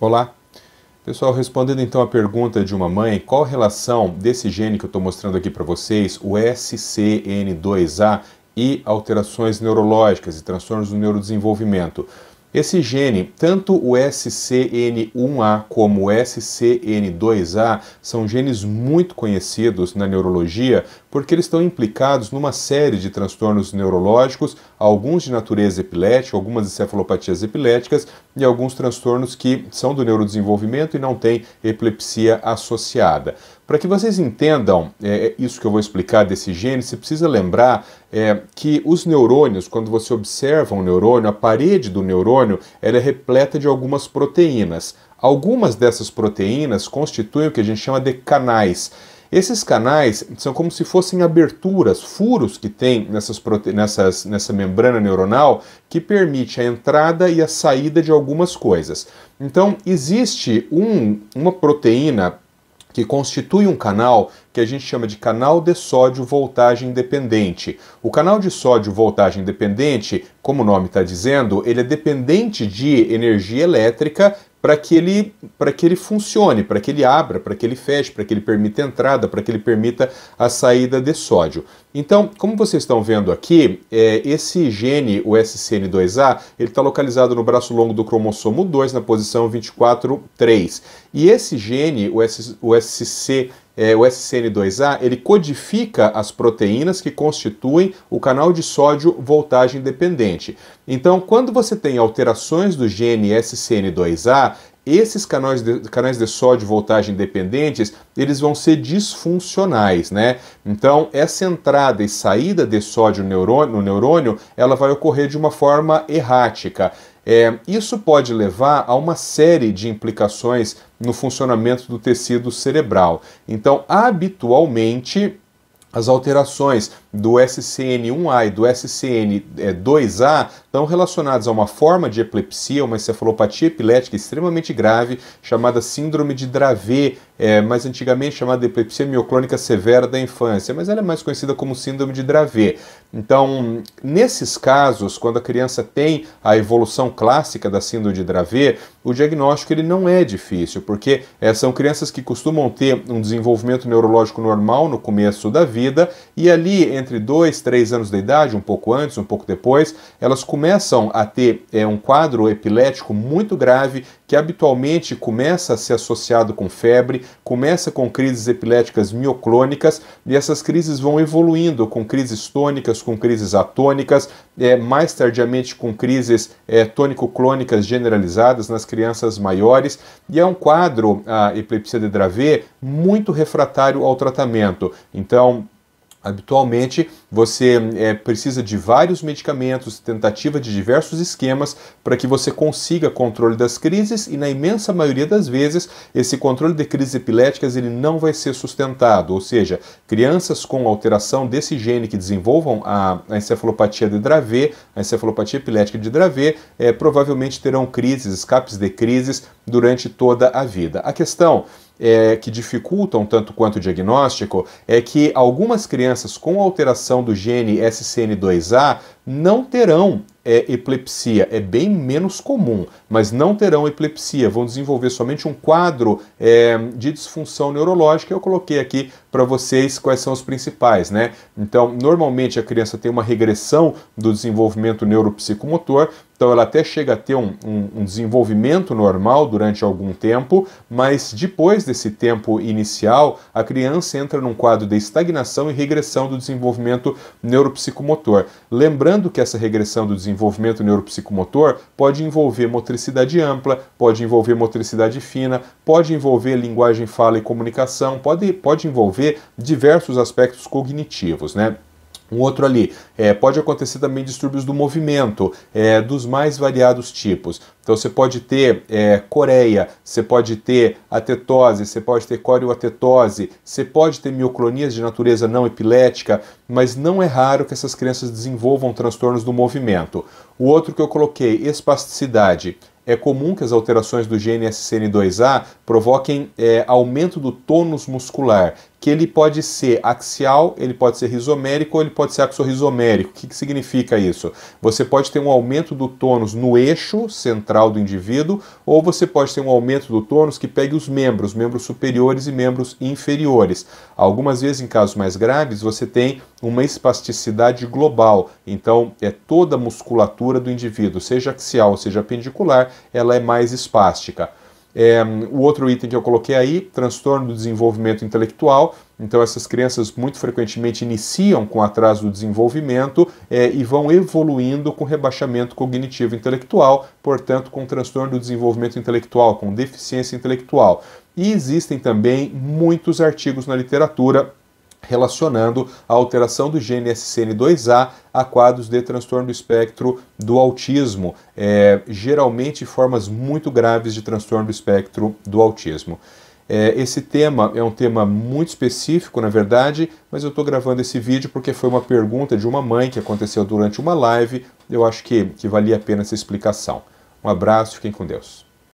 Olá, pessoal, respondendo então a pergunta de uma mãe, qual a relação desse gene que eu estou mostrando aqui para vocês, o SCN2A, e alterações neurológicas e transtornos do neurodesenvolvimento? Esse gene, tanto o SCN1A como o SCN2A, são genes muito conhecidos na neurologia porque eles estão implicados numa série de transtornos neurológicos, alguns de natureza epilética, algumas encefalopatias epiléticas e alguns transtornos que são do neurodesenvolvimento e não têm epilepsia associada. Para que vocês entendam isso que eu vou explicar desse gene, você precisa lembrar que os neurônios, quando você observa um neurônio, a parede do neurônio ela é repleta de algumas proteínas. Algumas dessas proteínas constituem o que a gente chama de canais. Esses canais são como se fossem aberturas, furos que tem nessa membrana neuronal que permite a entrada e a saída de algumas coisas. Então, existe uma proteína que constitui um canal que a gente chama de canal de sódio voltagem dependente. O canal de sódio voltagem dependente, como o nome está dizendo, ele é dependente de energia elétrica para que ele funcione, para que ele abra, para que ele feche, para que ele permita a entrada, para que ele permita a saída de sódio. Então, como vocês estão vendo aqui, esse gene, o SCN2A, ele está localizado no braço longo do cromossomo 2, na posição 24,3. E esse gene, o SCN2A, ele codifica as proteínas que constituem o canal de sódio voltagem dependente. Então, quando você tem alterações do gene SCN2A, esses canais de sódio voltagem dependentes, eles vão ser disfuncionais, né? Então, essa entrada e saída de sódio no neurônio, ela vai ocorrer de uma forma errática. Isso pode levar a uma série de implicações no funcionamento do tecido cerebral. Então, habitualmente, as alterações do SCN1A e do SCN2A estão relacionadas a uma forma de epilepsia, uma encefalopatia epilética extremamente grave, chamada síndrome de Dravet, mais antigamente chamada de epilepsia mioclônica severa da infância, mas ela é mais conhecida como síndrome de Dravet. Então, nesses casos, quando a criança tem a evolução clássica da síndrome de Dravet, o diagnóstico ele não é difícil, porque são crianças que costumam ter um desenvolvimento neurológico normal no começo da vida, e ali entre 2 e 3 anos de idade, um pouco antes, um pouco depois, elas começam a ter um quadro epilético muito grave, que habitualmente começa a ser associado com febre, começa com crises epiléticas mioclônicas, e essas crises vão evoluindo com crises tônicas, com crises atônicas, mais tardiamente com crises tônico-clônicas generalizadas nas crianças maiores, e é um quadro, a epilepsia de Dravet, muito refratário ao tratamento. Então, habitualmente, você precisa de vários medicamentos, tentativa de diversos esquemas para que você consiga controle das crises e, na imensa maioria das vezes, esse controle de crises epiléticas ele não vai ser sustentado, ou seja, crianças com alteração desse gene que desenvolvam a encefalopatia de Dravet, a encefalopatia epilética de Dravet, provavelmente terão crises, escapes de crises durante toda a vida. A questão que dificultam tanto quanto o diagnóstico é que algumas crianças com alteração do gene SCN2A não terão epilepsia, é bem menos comum, mas não terão epilepsia, vão desenvolver somente um quadro de disfunção neurológica. Eu coloquei aqui para vocês quais são os principais, né? Então, normalmente a criança tem uma regressão do desenvolvimento neuropsicomotor, então ela até chega a ter um desenvolvimento normal durante algum tempo, mas depois desse tempo inicial, a criança entra num quadro de estagnação e regressão do desenvolvimento neuropsicomotor. Lembrando que essa regressão do desenvolvimento neuropsicomotor pode envolver motricidade ampla, pode envolver motricidade fina, pode envolver linguagem, fala e comunicação, pode envolver diversos aspectos cognitivos, né? Um outro ali, pode acontecer também distúrbios do movimento, dos mais variados tipos. Então você pode ter coreia, você pode ter atetose, você pode ter corioatetose, você pode ter mioclonias de natureza não epilética, mas não é raro que essas crianças desenvolvam transtornos do movimento. O outro que eu coloquei, espasticidade. É comum que as alterações do gene SCN2A provoquem aumento do tônus muscular, que ele pode ser axial, ele pode ser rizomérico ou ele pode ser axorrizomérico. O que significa isso? Você pode ter um aumento do tônus no eixo central do indivíduo, ou você pode ter um aumento do tônus que pegue os membros superiores e membros inferiores. Algumas vezes, em casos mais graves, você tem uma espasticidade global. Então, toda a musculatura do indivíduo, seja axial, seja apendicular, ela é mais espástica. O outro item que eu coloquei aí, transtorno do desenvolvimento intelectual. Então essas crianças muito frequentemente iniciam com atraso do desenvolvimento e vão evoluindo com rebaixamento cognitivo intelectual, portanto com transtorno do desenvolvimento intelectual, com deficiência intelectual. E existem também muitos artigos na literatura relacionando a alteração do gene SCN2A a quadros de transtorno do espectro do autismo, geralmente formas muito graves de transtorno do espectro do autismo. Esse tema é um tema muito específico, na verdade, mas eu estou gravando esse vídeo porque foi uma pergunta de uma mãe que aconteceu durante uma live. Eu acho que valia a pena essa explicação. Um abraço, fiquem com Deus.